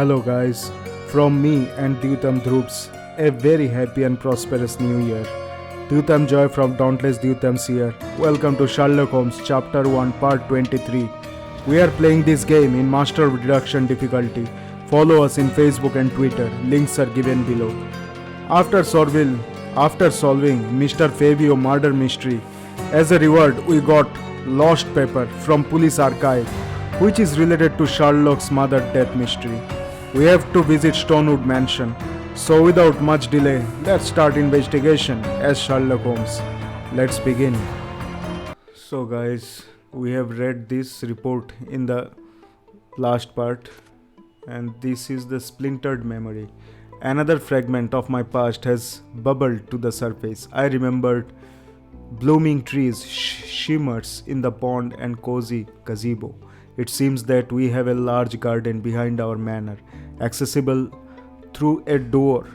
Hello guys, from me and Dyutam Droops, a very happy and prosperous new year. Dyutam Joy from Dauntless Dyutams here. Welcome to Sherlock Holmes Chapter 1 Part 23. We are playing this game in Master of Deduction difficulty. Follow us in Facebook and Twitter, links are given below. After solving Mr. Fabio murder mystery, as a reward we got lost paper from police archive which is related to Sherlock's mother death mystery. We have to visit Stonewood Mansion. So without much delay, let's start investigation as Sherlock Holmes. Let's begin. So guys, we have read this report in the last part and this is the splintered memory. Another fragment of my past has bubbled to the surface. I remembered blooming trees, shimmers in the pond and cozy gazebo. It seems that we have a large garden behind our manor, accessible through a door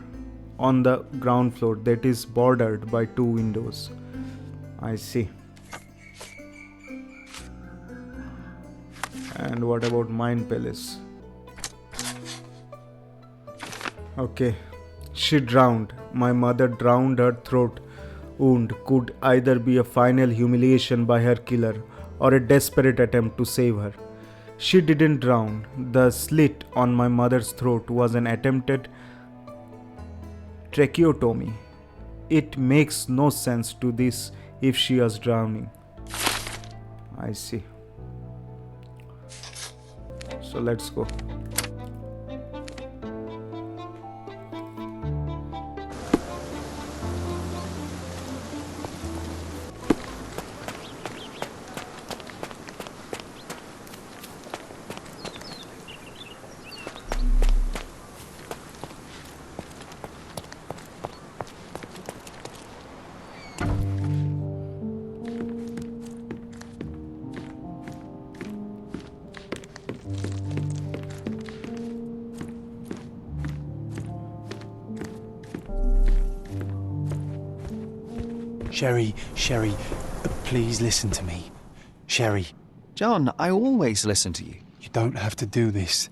on the ground floor that is bordered by two windows. I see. And what about Mine Palace? Okay. She drowned. My mother drowned. Her throat wound could either be a final humiliation by her killer or a desperate attempt to save her. She didn't drown. The slit on my mother's throat was an attempted tracheotomy. It makes no sense to this if she was drowning. I see. So let's go. Sherry, please listen to me. Sherry. John, I always listen to you. You don't have to do this.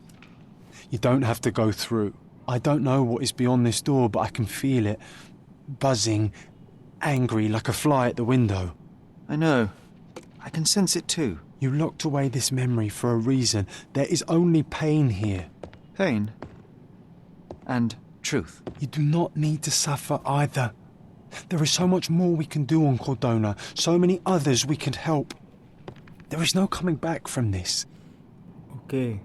You don't have to go through. I don't know what is beyond this door, but I can feel it. Buzzing, angry, like a fly at the window. I know. I can sense it too. You locked away this memory for a reason. There is only pain here. Pain. And truth. You do not need to suffer either. There is so much more we can do on Cordona, so many others we can help. There is no coming back from this. Okay.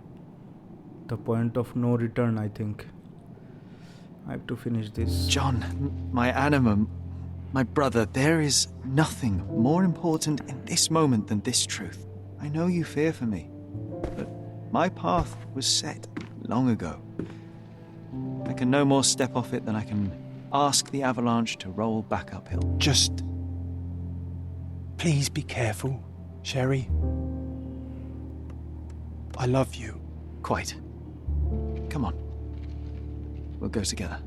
The point of no return, I think. I have to finish this. John, my animum, my brother, there is nothing more important in this moment than this truth. I know you fear for me, but my path was set long ago. I can no more step off it than I can ask the avalanche to roll back uphill. Just please be careful, Sherry. I love you. Quite. Come on. We'll go together.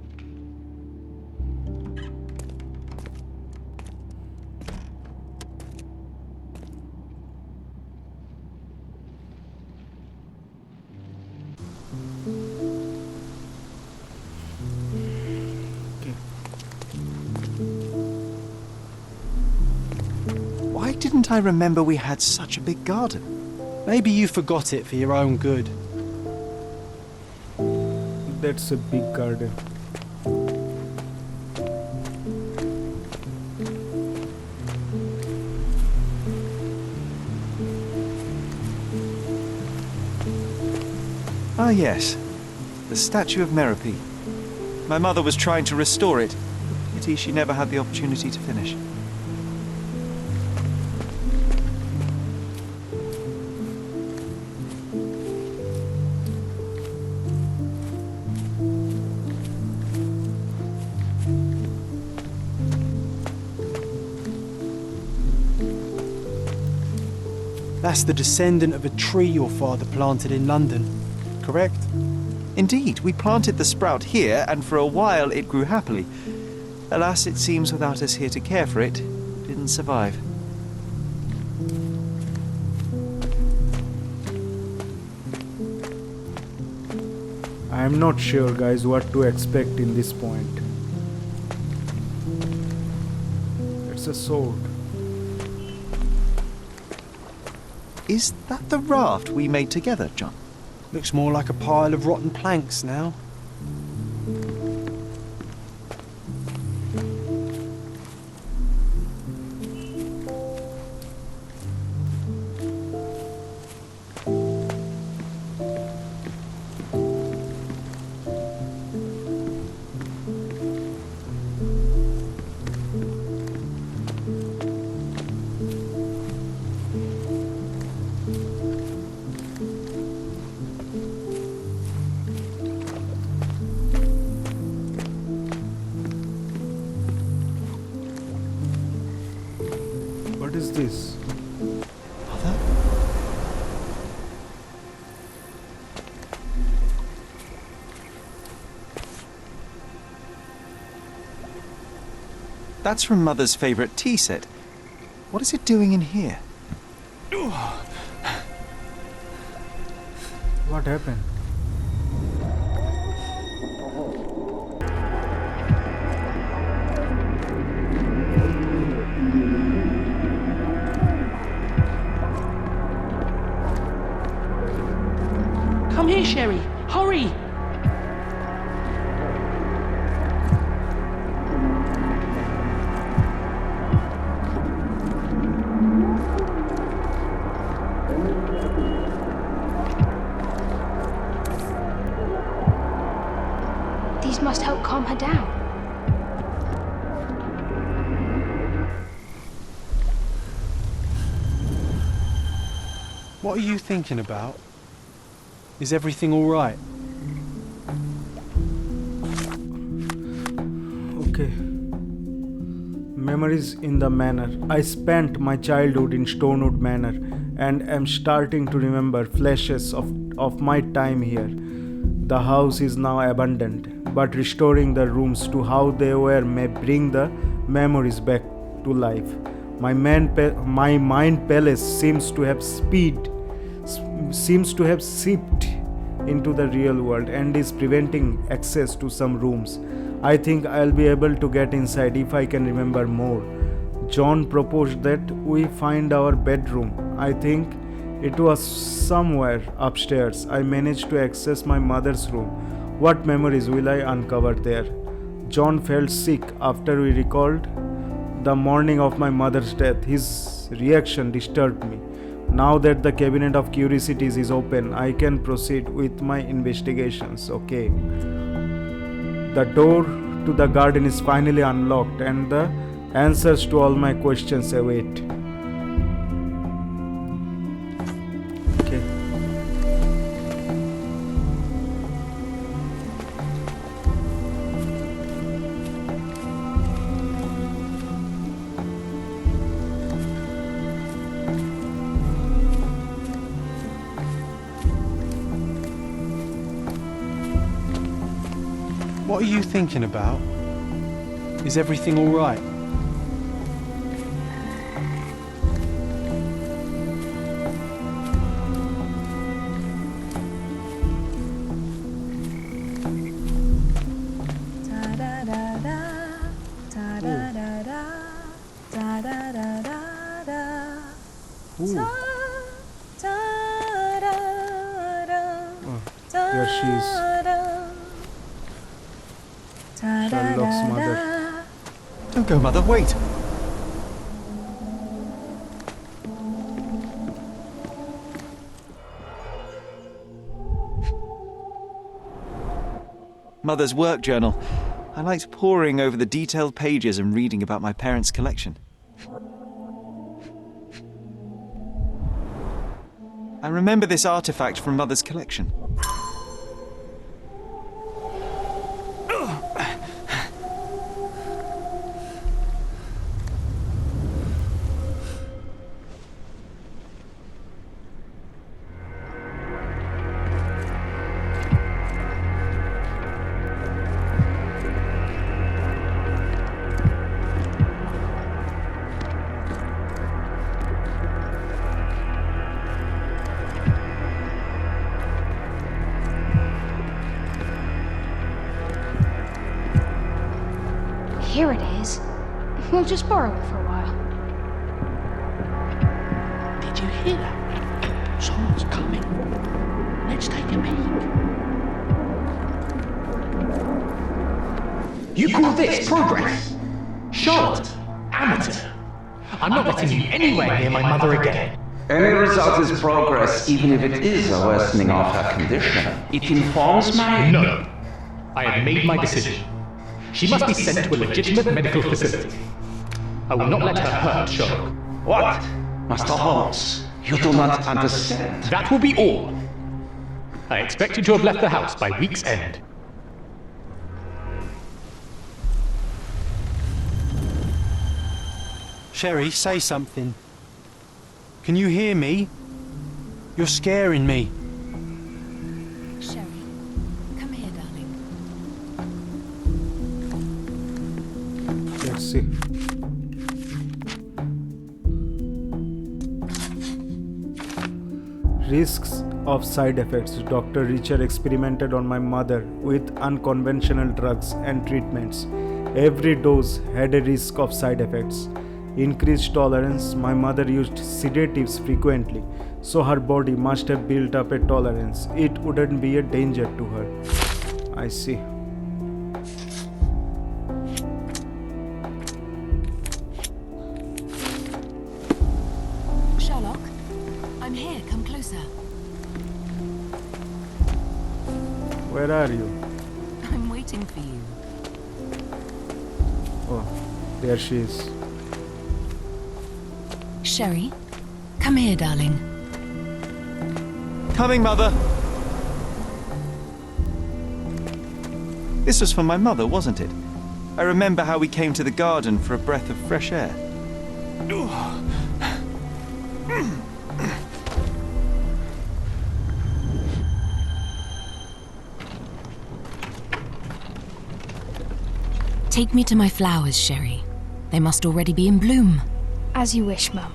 Why didn't I remember we had such a big garden? Maybe you forgot it for your own good. That's a big garden. Ah, yes. The statue of Merope. My mother was trying to restore it. Pity she never had the opportunity to finish. That's the descendant of a tree your father planted in London, correct? Indeed, we planted the sprout here, and for a while it grew happily. Alas, it seems without us here to care for it, it didn't survive. I am not sure, guys, what to expect in this point. It's a sword. Is that the raft we made together, John? Looks more like a pile of rotten planks now. What is this? Mother? That's from Mother's favourite tea set. What is it doing in here? What happened? Come here, Sherry. Hurry! These must help calm her down. What are you thinking about? Is everything all right? Okay. Memories in the manor. I spent my childhood in Stonewood Manor and am starting to remember flashes of my time here. The house is now abandoned, but restoring the rooms to how they were may bring the memories back to life. My mind palace seems to have seeped into the real world and is preventing access to some rooms. I think I'll be able to get inside if I can remember more. John proposed that we find our bedroom. I think it was somewhere upstairs. I managed to access my mother's room. What memories will I uncover there? John felt sick after we recalled the morning of my mother's death. His reaction disturbed me. Now that the cabinet of curiosities is open, I can proceed with my investigations. Okay. The door to the garden is finally unlocked and the answers to all my questions await. Okay. What are you thinking about? Is everything all right? Ooh. There she is. Sherlock's mother. Don't go, Mother, wait! Mother's work journal. I liked poring over the detailed pages and reading about my parents' collection. I remember this artifact from Mother's collection. Here it is. We'll just borrow it for a while. Did you hear that? Someone's coming. Let's take a peek. You call this progress? Charlotte, amateur. I'm not letting you anywhere near my mother again. Any result is progress, even if it is a worsening of her condition. It informs my... No. I have made my decision. She must be sent to a legitimate medical facility. I will not let her hurt Sherlock. What? Master Holmes, you do not understand. That will be all. I expect you to have left the house by week's end. Sherry, say something. Can you hear me? You're scaring me. Sherry, come here, darling. Let's see. Risks of side effects. Dr. Richard experimented on my mother with unconventional drugs and treatments. Every dose had a risk of side effects. Increased tolerance. My mother used sedatives frequently, so her body must have built up a tolerance. It wouldn't be a danger to her. I see. Sherlock, I'm here. Come closer. Where are you? I'm waiting for you. Oh, there she is. Sherry, come here, darling. Coming, Mother. This was for my mother, wasn't it? I remember how we came to the garden for a breath of fresh air. Take me to my flowers, Sherry. They must already be in bloom. As you wish, Mum.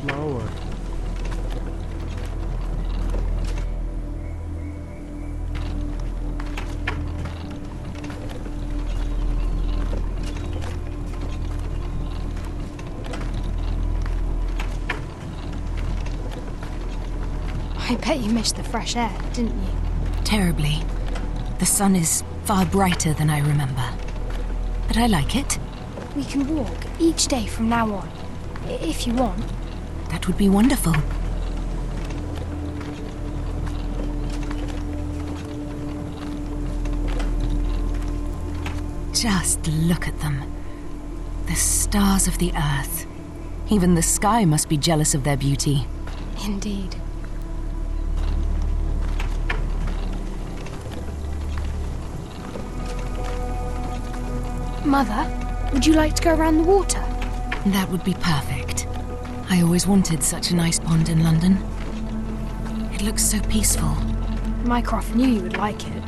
Flower. I bet you missed the fresh air, didn't you? Terribly. The sun is far brighter than I remember. But I like it. We can walk each day from now on, if you want. That would be wonderful. Just look at them. The stars of the earth. Even the sky must be jealous of their beauty. Indeed. Mother, would you like to go around the water? That would be perfect. I always wanted such a nice pond in London. It looks so peaceful. Mycroft knew you would like it.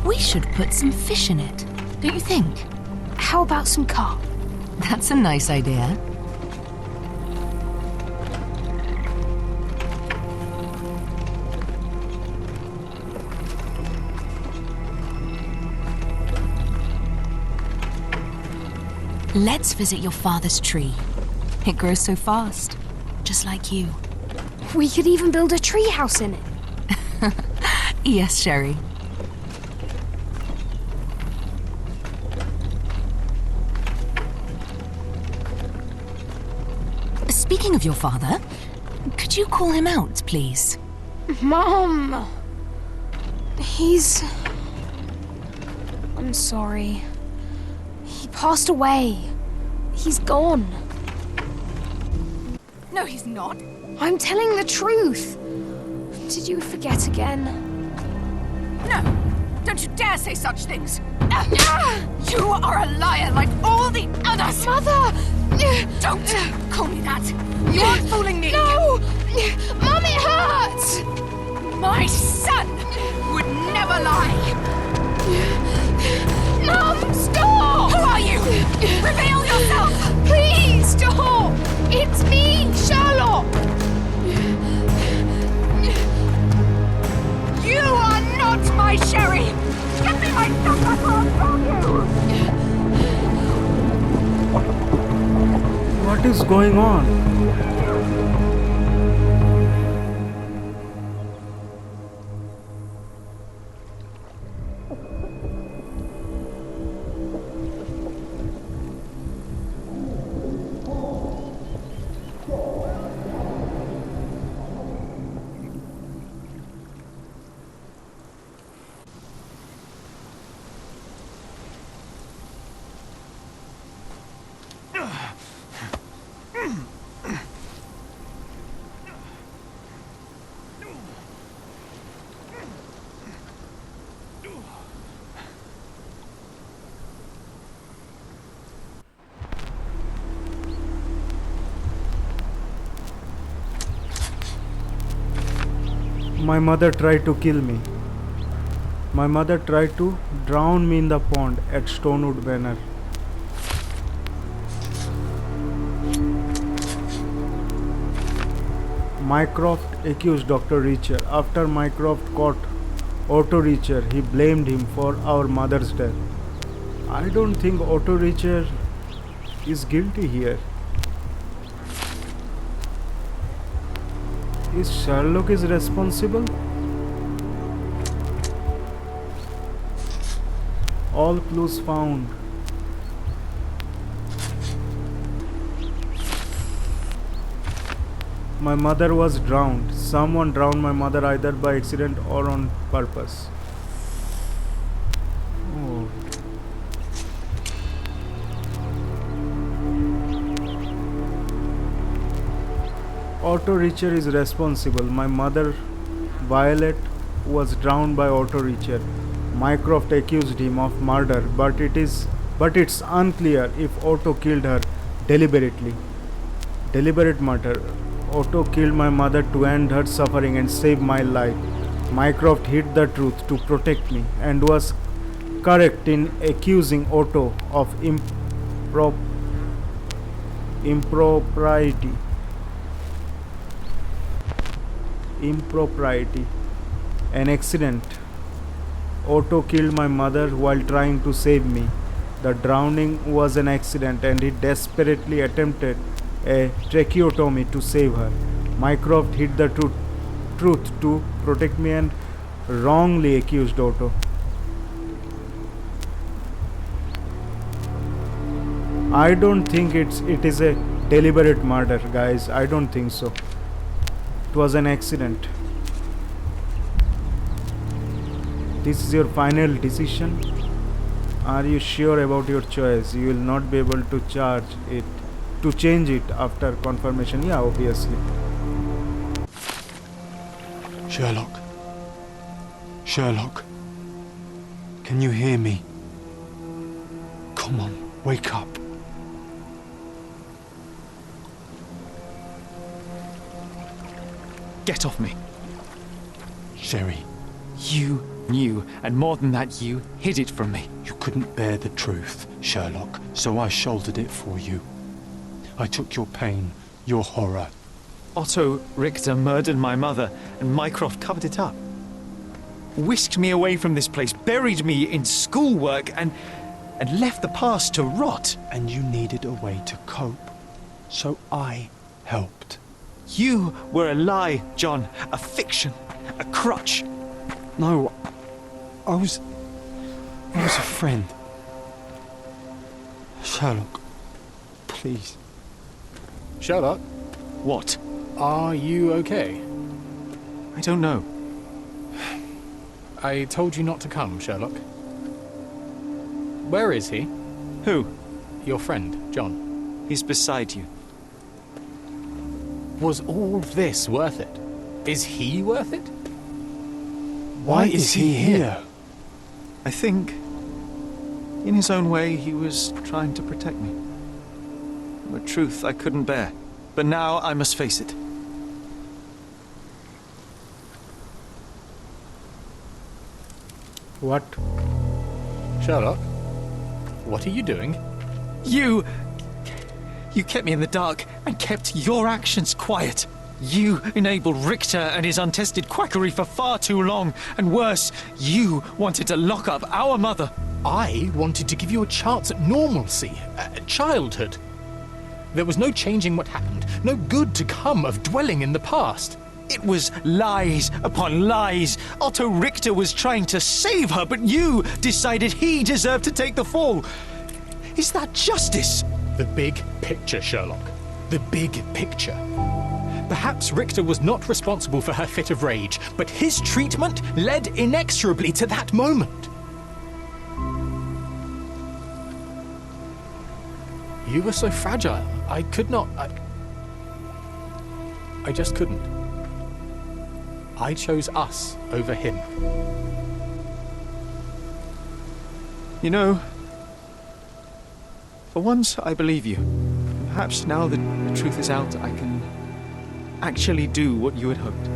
We should put some fish in it, don't you think? How about some carp? That's a nice idea. Let's visit your father's tree. It grows so fast, just like you. We could even build a tree house in it. Yes, Sherry. Speaking of your father, could you call him out, please? Mom! I'm sorry. He passed away. He's gone. No, he's not. I'm telling the truth. Did you forget again? No! Don't you dare say such things! You are a liar like all the others! Mother! Don't call me that! You aren't fooling me! No! Mum, it hurts! My son would never lie! Mum, stop! Who are you? Reveal yourself! Please, stop! It's me, Sherlock! You going on? My mother tried to kill me. My mother tried to drown me in the pond at Stonewood Manor. Mycroft accused Dr. Reacher. After Mycroft caught Otto Reacher, he blamed him for our mother's death. I don't think Otto Reacher is guilty here. Is Sherlock is responsible? All clues found. My mother was drowned. Someone drowned my mother either by accident or on purpose. Oh. Otto Reacher is responsible. My mother, Violet, was drowned by Otto Reacher. Mycroft accused him of murder, but it's unclear if Otto killed her deliberately. Deliberate murder. Otto killed my mother to end her suffering and save my life. Mycroft hid the truth to protect me and was correct in accusing Otto of impropriety. An accident. Otto killed my mother while trying to save me. The drowning was an accident and he desperately attempted a tracheotomy to save her. Mycroft hid the truth to protect me and wrongly accused Otto. I don't think it is a deliberate murder, guys. I don't think so. It was an accident. This is your final decision. Are you sure about your choice? You will not be able to change it after confirmation. Yeah, obviously. Sherlock, can you hear me? Come on, wake up. Get off me. Sherry, You knew, and more than that, you hid it from me. you couldn't bear the truth, Sherlock, so I shouldered it for you. I took your pain, your horror. Otto Richter murdered my mother, and Mycroft covered it up. Whisked me away from this place, buried me in schoolwork, and left the past to rot. And you needed a way to cope, so I helped. You were a lie, John, a fiction, a crutch. No, I was a friend. Sherlock, please. Sherlock, What? are you okay? I don't know. I told you not to come, Sherlock. Where is he? Who? Your friend, John. He's beside you. Was all this worth it? Is he worth it? Why is he here? I think, in his own way, he was trying to protect me. A truth I couldn't bear. But now I must face it. What? Sherlock, what are you doing? You kept me in the dark and kept your actions quiet. You enabled Richter and his untested quackery for far too long. And worse, you wanted to lock up our mother. I wanted to give you a chance at normalcy, childhood. There was no changing what happened, no good to come of dwelling in the past. It was lies upon lies. Otto Richter was trying to save her, but you decided he deserved to take the fall. Is that justice? The big picture, Sherlock. The big picture. Perhaps Richter was not responsible for her fit of rage, but his treatment led inexorably to that moment. You were so fragile. I could not... I just couldn't. I chose us over him. You know, for once I believe you. Perhaps now that the truth is out, I can actually do what you had hoped.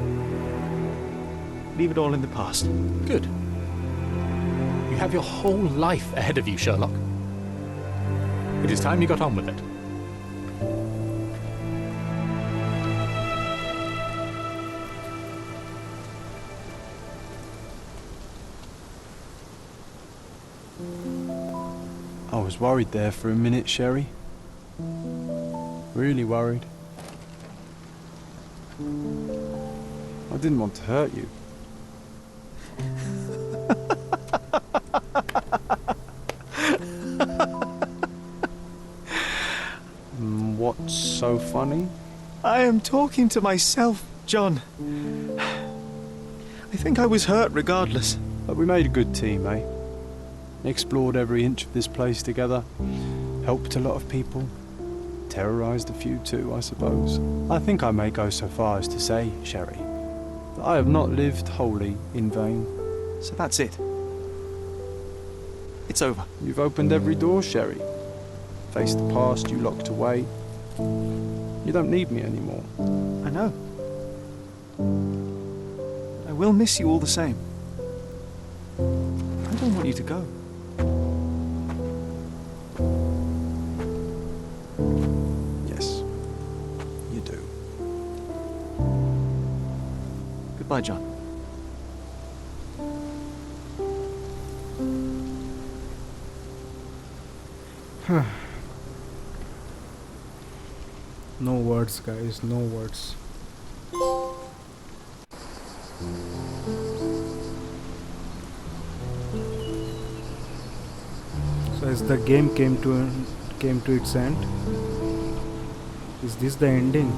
Leave it all in the past. Good. You have your whole life ahead of you, Sherlock. It is time you got on with it. I was worried there for a minute, Sherry. Really worried. I didn't want to hurt you. What's so funny? I am talking to myself, John. I think I was hurt regardless. But we made a good team, eh? Explored every inch of this place together. Helped a lot of people. Terrorized a few too, I suppose. I think I may go so far as to say, Sherry, that I have not lived wholly in vain. So that's it. It's over. You've opened every door, Sherry. Faced the past you locked away. You don't need me anymore. I know. I will miss you all the same. I don't want you to go. Yes, you do. Goodbye, John. No words, guys, no words. So as the game came to its end, is this the ending?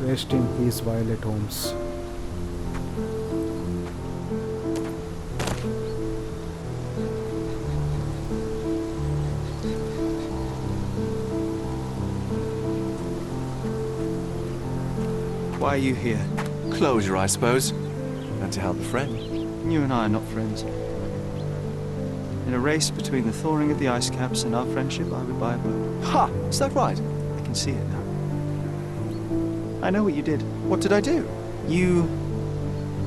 Rest in peace, Violet Holmes. Why are you here? Closure, I suppose. And to help a friend. You and I are not friends. In a race between the thawing of the ice caps and our friendship, I would buy a boat. Ha! Is that right? I can see it now. I know what you did. What did I do? You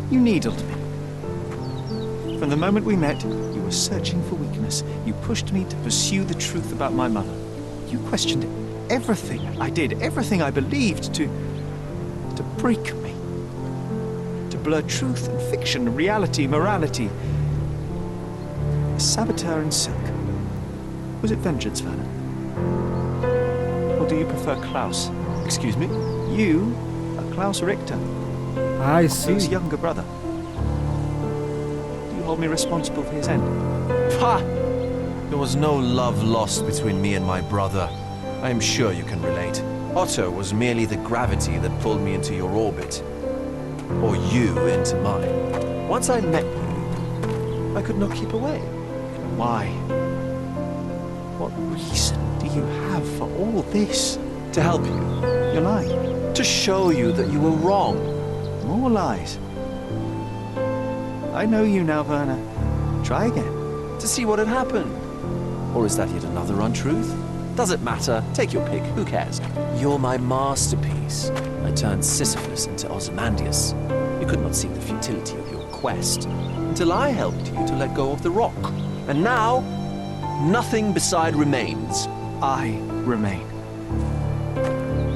needled me. From the moment we met, you were searching for weakness. You pushed me to pursue the truth about my mother. You questioned everything I did, everything I believed, to break me. To blur truth and fiction, reality, morality. A saboteur in silk. Was it vengeance, Werner? Or do you prefer Klaus? Excuse me? You are Klaus Richter, I his see. younger brother. Do you hold me responsible for his end? Ha! There was no love lost between me and my brother. I am sure you can relate. Otto was merely the gravity that pulled me into your orbit. Or you into mine. Once I met you, I could not keep away. Why? What reason do you have for all this? To help you. You're lying. To show you that you were wrong. More lies. I know you now, Werner. Try again. To see what had happened. Or is that yet another untruth? Does it matter? Take your pick. Who cares? You're my masterpiece. I turned Sisyphus into Ozymandias. You could not see the futility of your quest until I helped you to let go of the rock. And now, nothing beside remains. I remain.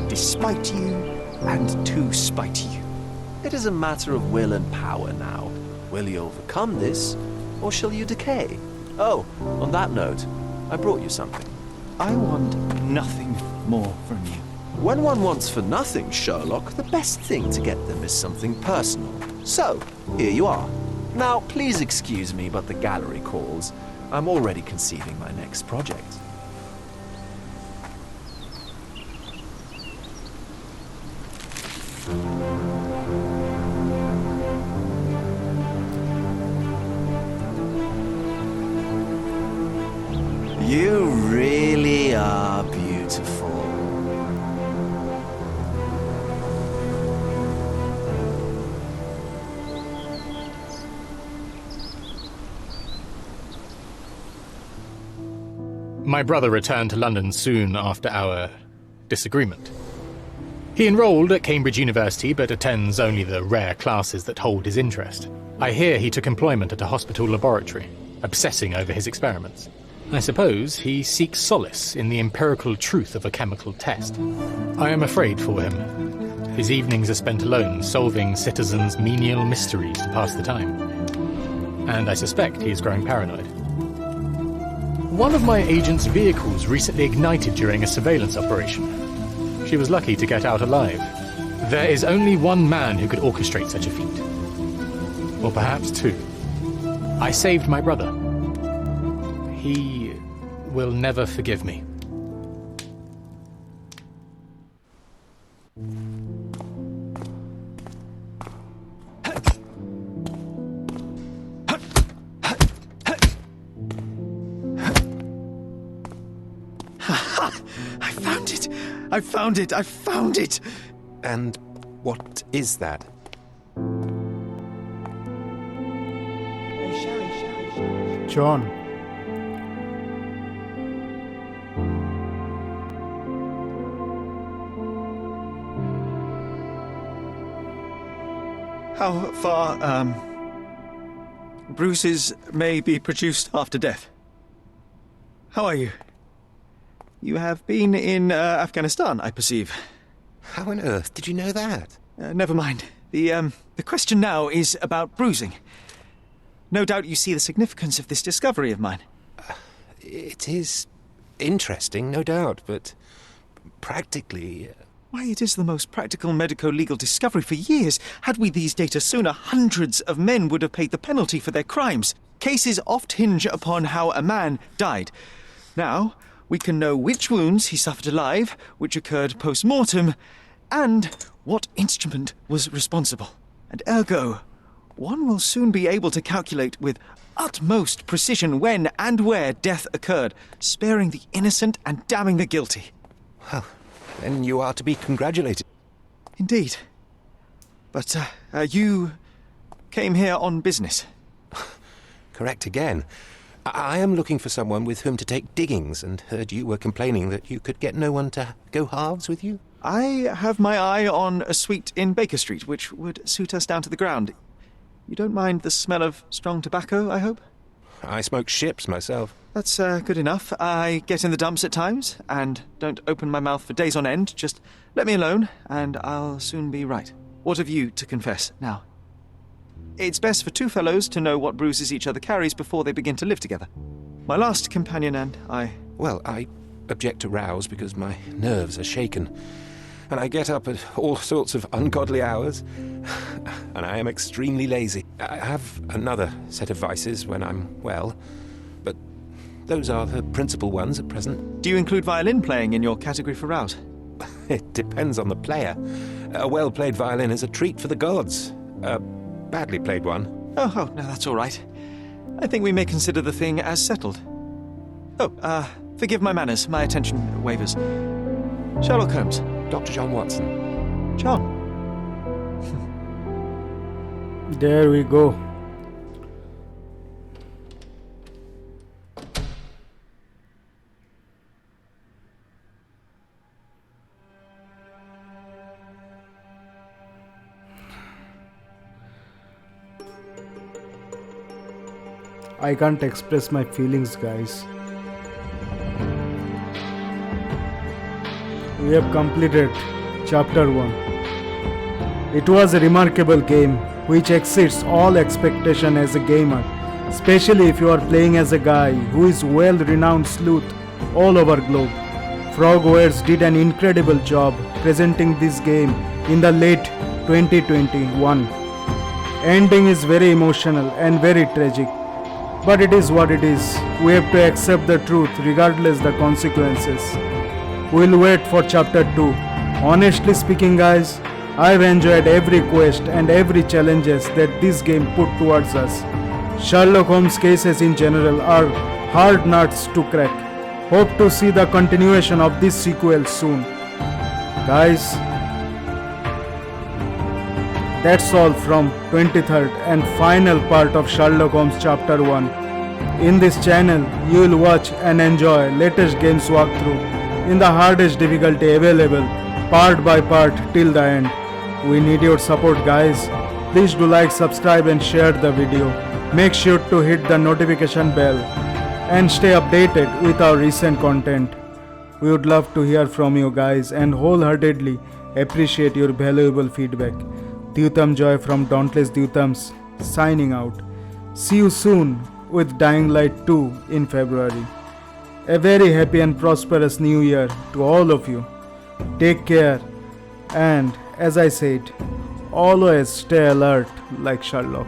Despite you and to spite you. It is a matter of will and power now. Will you overcome this, Or shall you decay? Oh, on that note, I brought you something. I want nothing more from you. When one wants for nothing, Sherlock, the best thing to get them is something personal. So, here you are. Now, please excuse me, but the gallery calls. I'm already conceiving my next project. You really are beautiful. My brother returned to London soon after our disagreement. He enrolled at Cambridge University but attends only the rare classes that hold his interest. I hear he took employment at a hospital laboratory, obsessing over his experiments. I suppose he seeks solace in the empirical truth of a chemical test. I am afraid for him. His evenings are spent alone, solving citizens' menial mysteries to pass the time. And I suspect he is growing paranoid. One of my agent's vehicles recently ignited during a surveillance operation. She was lucky to get out alive. There is only one man who could orchestrate such a feat. Or perhaps two. I saved my brother. He will never forgive me. I found it! And what is that? John. How far, bruises may be produced after death? How are you? You have been in Afghanistan, I perceive. How on earth did you know that? Never mind. The question now is about bruising. No doubt you see the significance of this discovery of mine. It is interesting, no doubt, but practically... Why, it is the most practical medico-legal discovery for years. Had we these data sooner, hundreds of men would have paid the penalty for their crimes. Cases oft hinge upon how a man died. Now, we can know which wounds he suffered alive, which occurred post-mortem, and what instrument was responsible. And ergo, one will soon be able to calculate with utmost precision when and where death occurred, sparing the innocent and damning the guilty. Well, then you are to be congratulated. Indeed. But, you came here on business. Correct again. I am looking for someone with whom to take diggings, and heard you were complaining that you could get no one to go halves with you. I have my eye on a suite in Baker Street, which would suit us down to the ground. You don't mind the smell of strong tobacco, I hope? I smoke ships myself. That's good enough. I get in the dumps at times, and don't open my mouth for days on end. Just let me alone, and I'll soon be right. What have you to confess now? It's best for two fellows to know what bruises each other carries before they begin to live together. My last companion and I... Well, I object to rows because my nerves are shaken, and I get up at all sorts of ungodly hours, and I am extremely lazy. I have another set of vices when I'm well, but those are the principal ones at present. Do you include violin playing in your category for rouse? It depends on the player. A well-played violin is a treat for the gods. A badly played one. Oh, no, that's all right. I think we may consider the thing as settled. Oh, forgive my manners. My attention wavers. Sherlock Holmes. Dr. John Watson. John. There we go. I can't express my feelings, guys. We have completed Chapter 1. It was a remarkable game which exceeds all expectation as a gamer. especially if you are playing as a guy who is well-renowned sleuth all over globe. Frogwares did an incredible job presenting this game in the late 2021. Ending is very emotional and very tragic, but it is what it is. We have to accept the truth regardless the consequences. We'll wait for chapter 2. Honestly speaking guys, I've enjoyed every quest and every challenges that this game put towards us. Sherlock Holmes cases in general are hard nuts to crack. Hope to see the continuation of this sequel soon. Guys, that's all from 23rd and final part of Sherlock Holmes Chapter 1. In this channel, you will watch and enjoy latest games walkthrough in the hardest difficulty available, part by part till the end. We need your support guys. Please do like, subscribe and share the video. Make sure to hit the notification bell and stay updated with our recent content. We would love to hear from you guys and wholeheartedly appreciate your valuable feedback. Dyutam Joy from Dauntless Dyutams signing out. See you soon with Dying Light 2 in February. A very happy and prosperous new year to all of you. Take care and as I said, always stay alert like Sherlock.